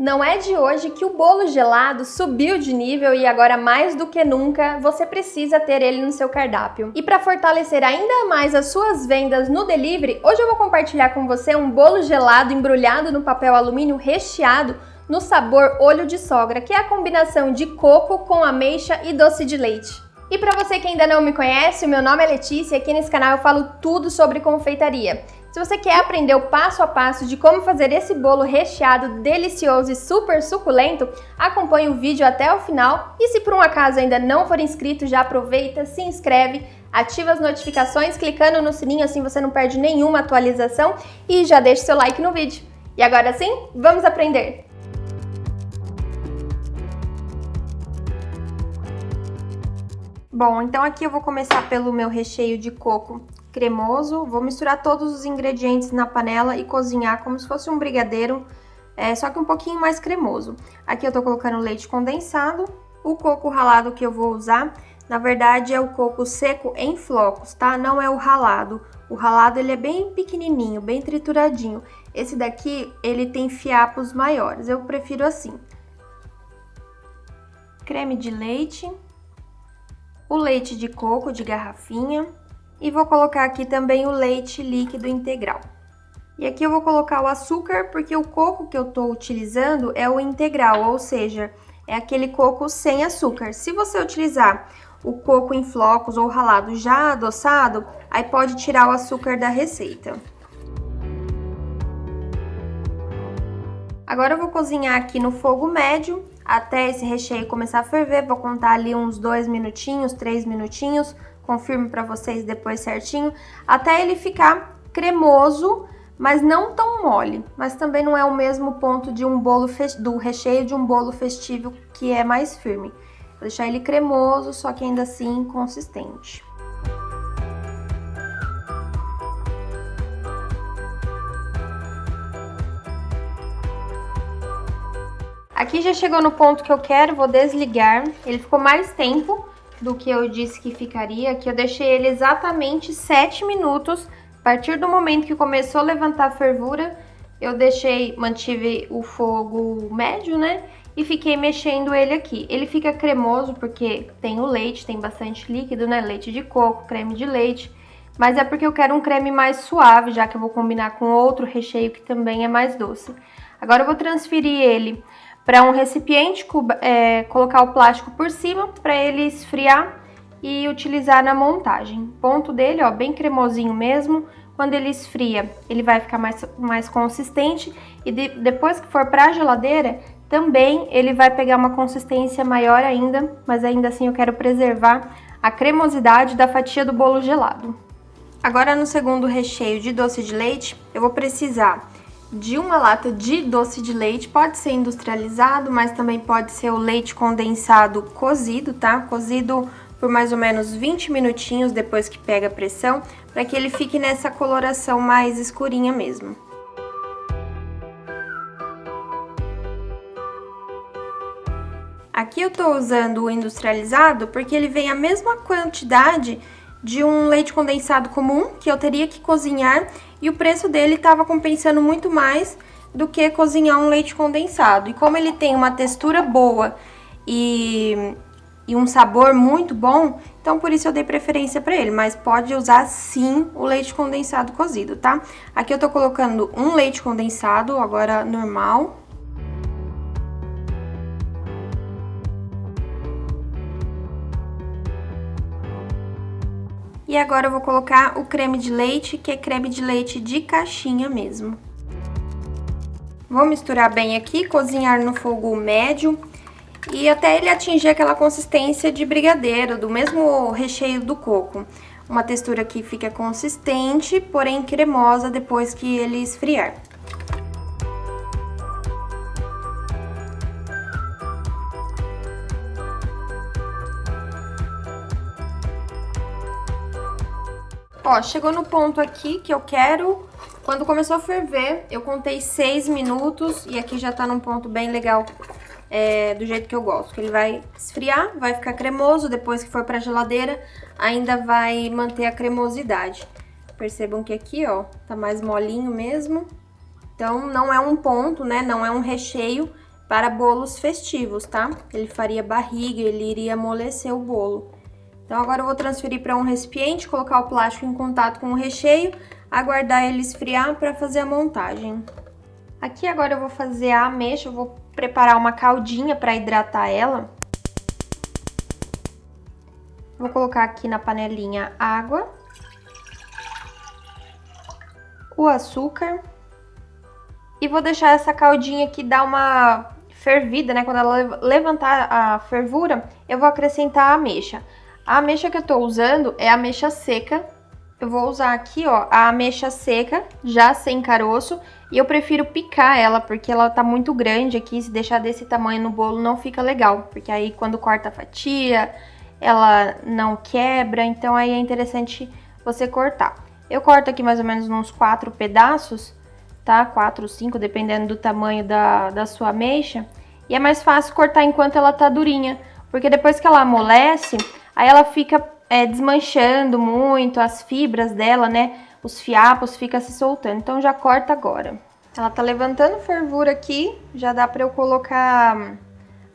Não é de hoje que o bolo gelado subiu de nível e agora mais do que nunca você precisa ter ele no seu cardápio. E para fortalecer ainda mais as suas vendas no delivery, hoje eu vou compartilhar com você um bolo gelado embrulhado no papel alumínio recheado no sabor olho de sogra, que é a combinação de coco com ameixa e doce de leite. E para você que ainda não me conhece, o meu nome é Letícia e aqui nesse canal eu falo tudo sobre confeitaria. Se você quer aprender o passo a passo de como fazer esse bolo recheado, delicioso e super suculento, acompanhe o vídeo até o final. E se por um acaso ainda não for inscrito, já aproveita, se inscreve, ativa as notificações clicando no sininho, assim você não perde nenhuma atualização e já deixa seu like no vídeo. E agora sim, vamos aprender! Bom, então aqui eu vou começar pelo meu recheio de coco cremoso. Vou misturar todos os ingredientes na panela e cozinhar como se fosse um brigadeiro, só que um pouquinho mais cremoso. Aqui eu tô colocando leite condensado. O coco ralado que eu vou usar, na verdade, é o coco seco em flocos, tá? Não é o ralado. O ralado, ele é bem pequenininho, bem trituradinho. Esse daqui, ele tem fiapos maiores. Eu prefiro assim. Creme de leite. O leite de coco de garrafinha e vou colocar aqui também o leite líquido integral. E aqui eu vou colocar o açúcar porque o coco que eu tô utilizando é o integral, ou seja, é aquele coco sem açúcar. Se você utilizar o coco em flocos ou ralado já adoçado, aí pode tirar o açúcar da receita. Agora eu vou cozinhar aqui no fogo médio até esse recheio começar a ferver. Vou contar ali uns 2 minutinhos, 3 minutinhos, confirmo para vocês depois certinho, até ele ficar cremoso, mas não tão mole. Mas também não é o mesmo ponto de um bolo do recheio de um bolo festivo que é mais firme. Vou deixar ele cremoso, só que ainda assim consistente. Aqui já chegou no ponto que eu quero, vou desligar. Ele ficou mais tempo do que eu disse que ficaria. Aqui eu deixei ele exatamente 7 minutos. A partir do momento que começou a levantar a fervura, eu mantive o fogo médio, né? E fiquei mexendo ele aqui. Ele fica cremoso porque tem o leite, tem bastante líquido, né? Leite de coco, creme de leite. Mas é porque eu quero um creme mais suave, já que eu vou combinar com outro recheio que também é mais doce. Agora eu vou transferir ele para um recipiente, colocar o plástico por cima para ele esfriar e utilizar na montagem. O ponto dele, ó, bem cremosinho mesmo. Quando ele esfria, ele vai ficar mais consistente e depois que for para a geladeira, também ele vai pegar uma consistência maior ainda, mas ainda assim eu quero preservar a cremosidade da fatia do bolo gelado. Agora no segundo recheio de doce de leite, eu vou precisar de uma lata de doce de leite, pode ser industrializado, mas também pode ser o leite condensado cozido, tá? Cozido por mais ou menos 20 minutinhos depois que pega a pressão, para que ele fique nessa coloração mais escurinha mesmo. Aqui eu tô usando o industrializado porque ele vem a mesma quantidade de um leite condensado comum, que eu teria que cozinhar, e o preço dele estava compensando muito mais do que cozinhar um leite condensado. E como ele tem uma textura boa e um sabor muito bom, então por isso eu dei preferência para ele, mas pode usar sim o leite condensado cozido, tá? Aqui eu tô colocando um leite condensado, agora normal. E agora eu vou colocar o creme de leite, que é creme de leite de caixinha mesmo. Vou misturar bem aqui, cozinhar no fogo médio e até ele atingir aquela consistência de brigadeiro, do mesmo recheio do coco. Uma textura que fica consistente, porém cremosa depois que ele esfriar. Ó, chegou no ponto aqui que eu quero. Quando começou a ferver, eu contei 6 minutos e aqui já tá num ponto bem legal, do jeito que eu gosto. Que ele vai esfriar, vai ficar cremoso, depois que for pra geladeira, ainda vai manter a cremosidade. Percebam que aqui, ó, tá mais molinho mesmo. Então, não é um ponto, né, não é um recheio, para bolos festivos, tá? Ele faria barriga, ele iria amolecer o bolo. Então agora eu vou transferir para um recipiente, colocar o plástico em contato com o recheio, aguardar ele esfriar para fazer a montagem. Aqui agora eu vou fazer a ameixa, eu vou preparar uma caldinha para hidratar ela. Vou colocar aqui na panelinha água, o açúcar e vou deixar essa caldinha aqui dar uma fervida, né? Quando ela levantar a fervura, eu vou acrescentar a ameixa. A ameixa que eu tô usando é a ameixa seca. Eu vou usar aqui, ó, a ameixa seca, já sem caroço, e eu prefiro picar ela, porque ela tá muito grande aqui, se deixar desse tamanho no bolo não fica legal, porque aí quando corta a fatia, ela não quebra, então aí é interessante você cortar. Eu corto aqui mais ou menos uns 4 pedaços, tá? 4 ou 5, dependendo do tamanho da sua ameixa, e é mais fácil cortar enquanto ela tá durinha, porque depois que ela amolece, aí ela fica desmanchando muito, as fibras dela, né? Os fiapos ficam se soltando, então já corta agora. Ela tá levantando fervura aqui, já dá pra eu colocar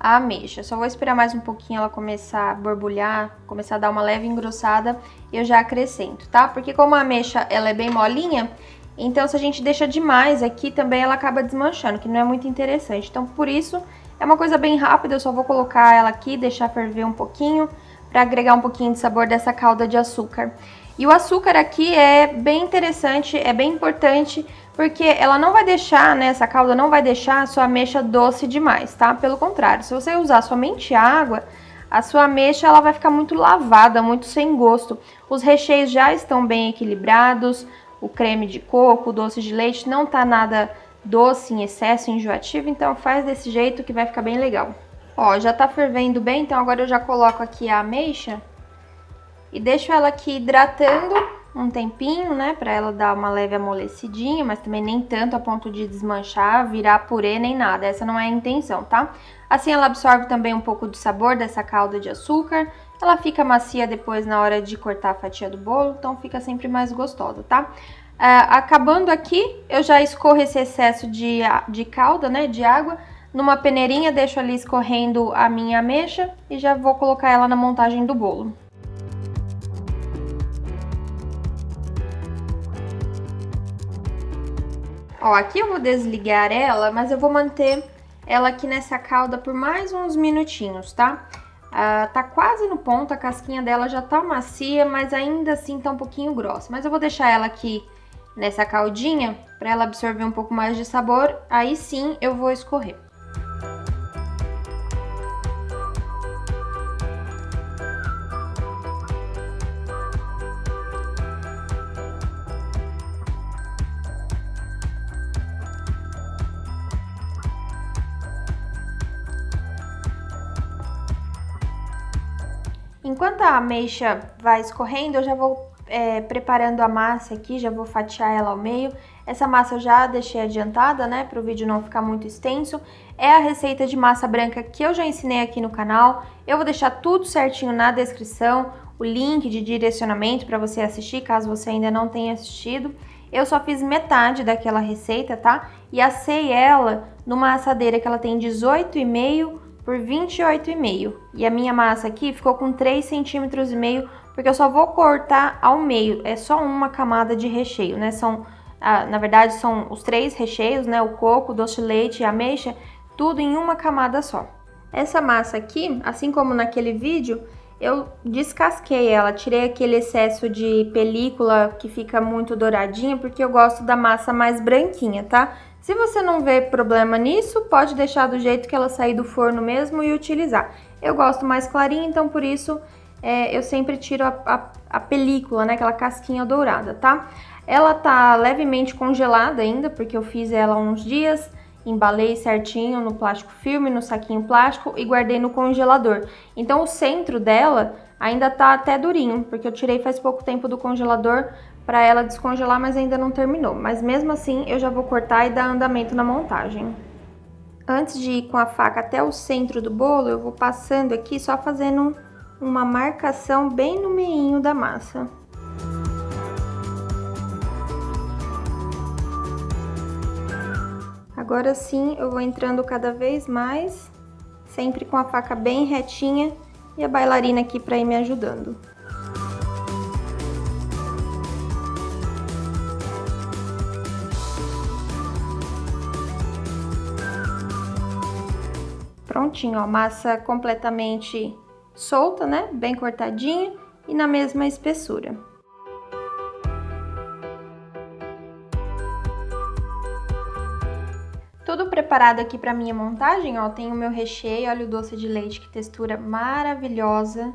a ameixa. Só vou esperar mais um pouquinho ela começar a borbulhar, começar a dar uma leve engrossada, e eu já acrescento, tá? Porque como a ameixa ela é bem molinha, então se a gente deixa demais aqui também ela acaba desmanchando, que não é muito interessante. Então por isso é uma coisa bem rápida, eu só vou colocar ela aqui, deixar ferver um pouquinho, para agregar um pouquinho de sabor dessa calda de açúcar. E o açúcar aqui é bem interessante, é bem importante, porque ela não vai deixar, né, essa calda não vai deixar a sua ameixa doce demais, tá? Pelo contrário, se você usar somente água, a sua ameixa ela vai ficar muito lavada, muito sem gosto. Os recheios já estão bem equilibrados, o creme de coco, o doce de leite não tá nada doce em excesso, enjoativo, então faz desse jeito que vai ficar bem legal. Ó, já tá fervendo bem, então agora eu já coloco aqui a ameixa e deixo ela aqui hidratando um tempinho, né, pra ela dar uma leve amolecidinha, mas também nem tanto a ponto de desmanchar, virar purê nem nada, essa não é a intenção, tá? Assim ela absorve também um pouco do sabor dessa calda de açúcar, ela fica macia depois na hora de cortar a fatia do bolo, então fica sempre mais gostosa, tá? Acabando aqui, eu já escorro esse excesso de calda, né, de água, numa peneirinha, deixo ali escorrendo a minha ameixa e já vou colocar ela na montagem do bolo. Ó, aqui eu vou desligar ela, mas eu vou manter ela aqui nessa calda por mais uns minutinhos, tá? Tá quase no ponto, a casquinha dela já tá macia, mas ainda assim tá um pouquinho grossa. Mas eu vou deixar ela aqui nessa caldinha para ela absorver um pouco mais de sabor, aí sim eu vou escorrer. Enquanto a ameixa vai escorrendo, eu já vou preparando a massa aqui, já vou fatiar ela ao meio. Essa massa eu já deixei adiantada, né, para o vídeo não ficar muito extenso. É a receita de massa branca que eu já ensinei aqui no canal. Eu vou deixar tudo certinho na descrição, o link de direcionamento para você assistir, caso você ainda não tenha assistido. Eu só fiz metade daquela receita, tá? E assei ela numa assadeira que ela tem 18,5 por 28,5. E a minha massa aqui ficou com 3,5 cm, porque eu só vou cortar ao meio, é só uma camada de recheio, né? Na verdade, são os 3 recheios, né? O coco, o doce de leite e a ameixa, tudo em uma camada só. Essa massa aqui, assim como naquele vídeo, eu descasquei ela, tirei aquele excesso de película que fica muito douradinha, porque eu gosto da massa mais branquinha, tá? Se você não vê problema nisso, pode deixar do jeito que ela sair do forno mesmo e utilizar. Eu gosto mais clarinha, então por isso eu sempre tiro a película, né, aquela casquinha dourada, tá? Ela tá levemente congelada ainda, porque eu fiz ela há uns dias, embalei certinho no plástico filme, no saquinho plástico e guardei no congelador. Então o centro dela ainda tá até durinho, porque eu tirei faz pouco tempo do congelador para ela descongelar, mas ainda não terminou. Mas mesmo assim eu já vou cortar e dar andamento na montagem. Antes de ir com a faca até o centro do bolo, eu vou passando aqui só fazendo uma marcação bem no meinho da massa. Agora sim, eu vou entrando cada vez mais, sempre com a faca bem retinha e a bailarina aqui para ir me ajudando. Prontinho, ó, massa completamente solta, né? Bem cortadinha e na mesma espessura. Tudo preparado aqui para minha montagem, ó, tem o meu recheio, olha o doce de leite, que textura maravilhosa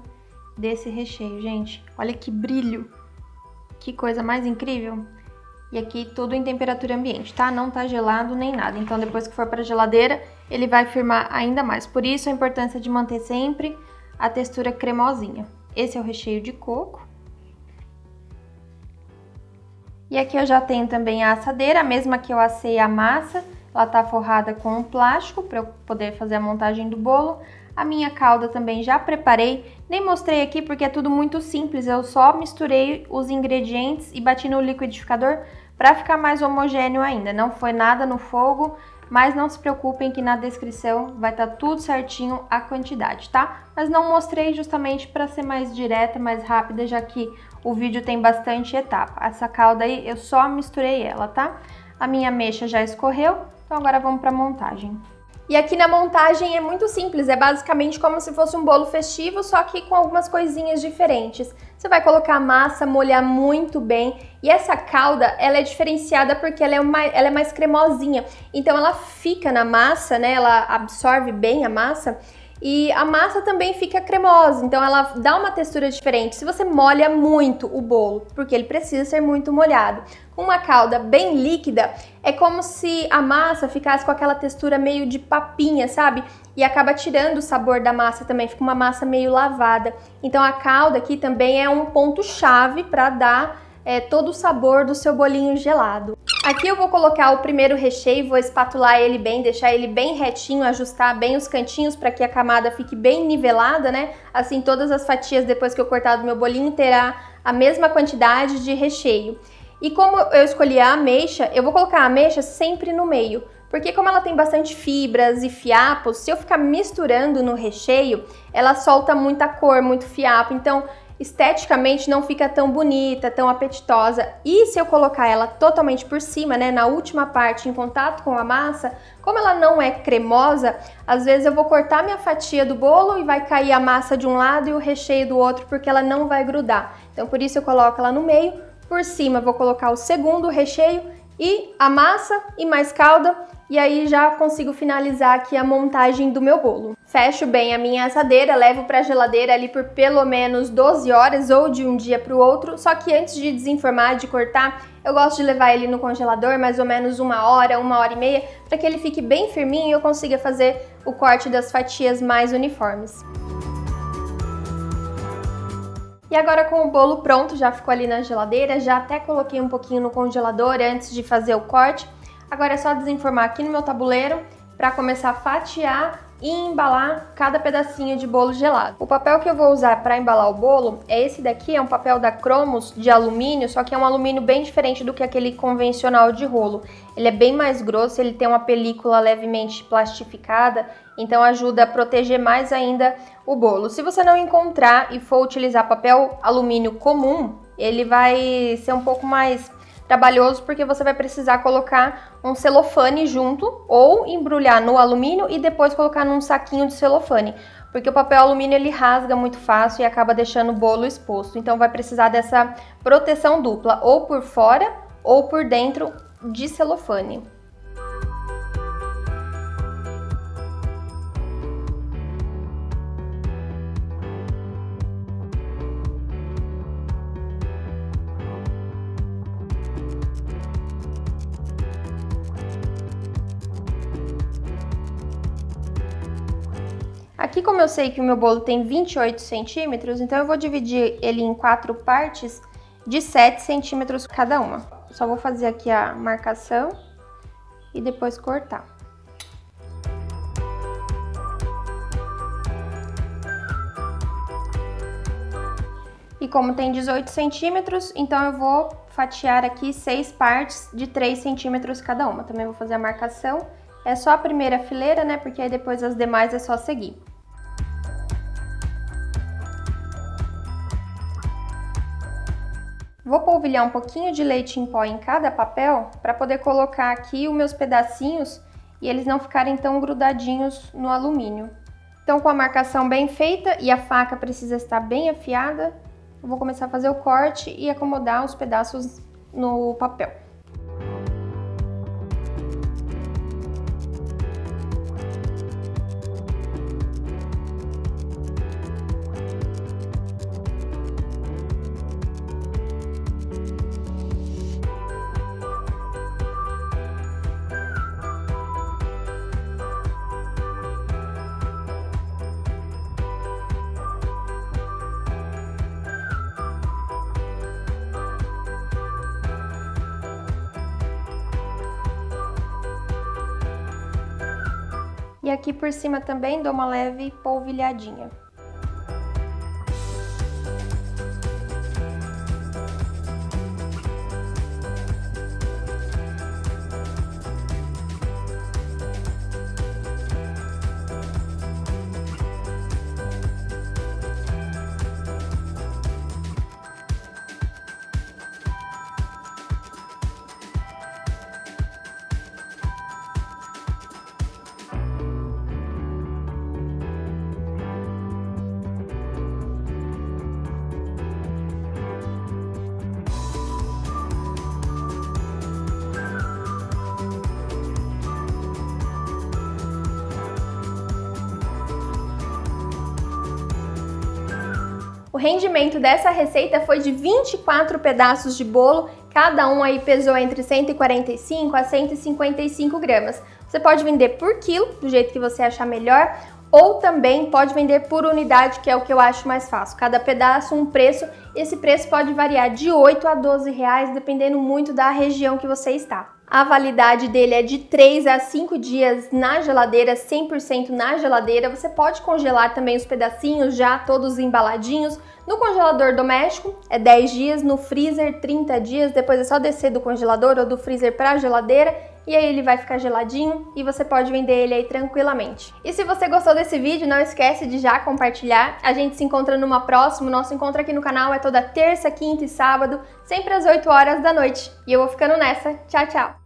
desse recheio, gente. Olha que brilho, que coisa mais incrível. E aqui tudo em temperatura ambiente, tá? Não tá gelado nem nada, então depois que for para a geladeira, ele vai firmar ainda mais. Por isso a importância de manter sempre a textura cremosinha. Esse é o recheio de coco. E aqui eu já tenho também a assadeira, a mesma que eu assei a massa. Ela tá forrada com um plástico para eu poder fazer a montagem do bolo. A minha calda também já preparei, nem mostrei aqui porque é tudo muito simples, eu só misturei os ingredientes e bati no liquidificador para ficar mais homogêneo ainda. Não foi nada no fogo, mas não se preocupem que na descrição vai estar tudo certinho a quantidade, tá? Mas não mostrei justamente para ser mais direta, mais rápida, já que o vídeo tem bastante etapa. Essa calda aí eu só misturei ela, tá? A minha ameixa já escorreu, então agora vamos para a montagem. E aqui na montagem é muito simples, é basicamente como se fosse um bolo festivo, só que com algumas coisinhas diferentes. Você vai colocar a massa, molhar muito bem, e essa calda, ela é diferenciada porque ela é mais cremosinha, então ela fica na massa, né, ela absorve bem a massa, e a massa também fica cremosa, então ela dá uma textura diferente. Se você molha muito o bolo, porque ele precisa ser muito molhado, com uma calda bem líquida, é como se a massa ficasse com aquela textura meio de papinha, sabe? E acaba tirando o sabor da massa também, fica uma massa meio lavada. Então a calda aqui também é um ponto-chave para dar todo o sabor do seu bolinho gelado. Aqui eu vou colocar o primeiro recheio, vou espatular ele bem, deixar ele bem retinho, ajustar bem os cantinhos para que a camada fique bem nivelada, né? Assim todas as fatias depois que eu cortar do meu bolinho terá a mesma quantidade de recheio. E como eu escolhi a ameixa, eu vou colocar a ameixa sempre no meio, porque como ela tem bastante fibras e fiapos, se eu ficar misturando no recheio, ela solta muita cor, muito fiapo, então esteticamente não fica tão bonita, tão apetitosa. E se eu colocar ela totalmente por cima, né, na última parte, em contato com a massa, como ela não é cremosa, às vezes eu vou cortar minha fatia do bolo e vai cair a massa de um lado e o recheio do outro, porque ela não vai grudar. Então por isso eu coloco ela no meio, por cima vou colocar o segundo recheio e a massa e mais calda, e aí já consigo finalizar aqui a montagem do meu bolo. Fecho bem a minha assadeira, levo para a geladeira ali por pelo menos 12 horas ou de um dia para o outro, só que antes de desenformar, de cortar, eu gosto de levar ele no congelador mais ou menos 1 hora e meia, para que ele fique bem firminho e eu consiga fazer o corte das fatias mais uniformes. E agora com o bolo pronto, já ficou ali na geladeira, já até coloquei um pouquinho no congelador antes de fazer o corte. Agora é só desenformar aqui no meu tabuleiro para começar a fatiar e embalar cada pedacinho de bolo gelado. O papel que eu vou usar para embalar o bolo é esse daqui, é um papel da Cromos de alumínio, só que é um alumínio bem diferente do que aquele convencional de rolo. Ele é bem mais grosso, ele tem uma película levemente plastificada, então ajuda a proteger mais ainda o bolo. Se você não encontrar e for utilizar papel alumínio comum, ele vai ser um pouco mais trabalhoso porque você vai precisar colocar um celofane junto ou embrulhar no alumínio e depois colocar num saquinho de celofane, porque o papel alumínio ele rasga muito fácil e acaba deixando o bolo exposto, então vai precisar dessa proteção dupla, ou por fora ou por dentro de celofane. Aqui, como eu sei que o meu bolo tem 28 centímetros, então eu vou dividir ele em 4 partes de 7 centímetros cada uma. Só vou fazer aqui a marcação e depois cortar. E como tem 18 centímetros, então eu vou fatiar aqui 6 partes de 3 centímetros cada uma. Também vou fazer a marcação. É só a primeira fileira, né? Porque aí depois as demais é só seguir. Vou polvilhar um pouquinho de leite em pó em cada papel para poder colocar aqui os meus pedacinhos e eles não ficarem tão grudadinhos no alumínio. Então, com a marcação bem feita e a faca precisa estar bem afiada, eu vou começar a fazer o corte e acomodar os pedaços no papel. E aqui por cima também dou uma leve polvilhadinha. O rendimento dessa receita foi de 24 pedaços de bolo, cada um aí pesou entre 145 a 155 gramas. Você pode vender por quilo, do jeito que você achar melhor, ou também pode vender por unidade, que é o que eu acho mais fácil. Cada pedaço um preço, esse preço pode variar de 8 a 12 reais, dependendo muito da região que você está. A validade dele é de 3 a 5 dias na geladeira, 100% na geladeira. Você pode congelar também os pedacinhos já todos embaladinhos. No congelador doméstico é 10 dias, no freezer 30 dias, depois é só descer do congelador ou do freezer para a geladeira e aí ele vai ficar geladinho e você pode vender ele aí tranquilamente. E se você gostou desse vídeo, não esquece de já compartilhar. A gente se encontra numa próxima. Nosso encontro aqui no canal é toda terça, quinta e sábado, sempre às 8 horas da noite. E eu vou ficando nessa. Tchau, tchau!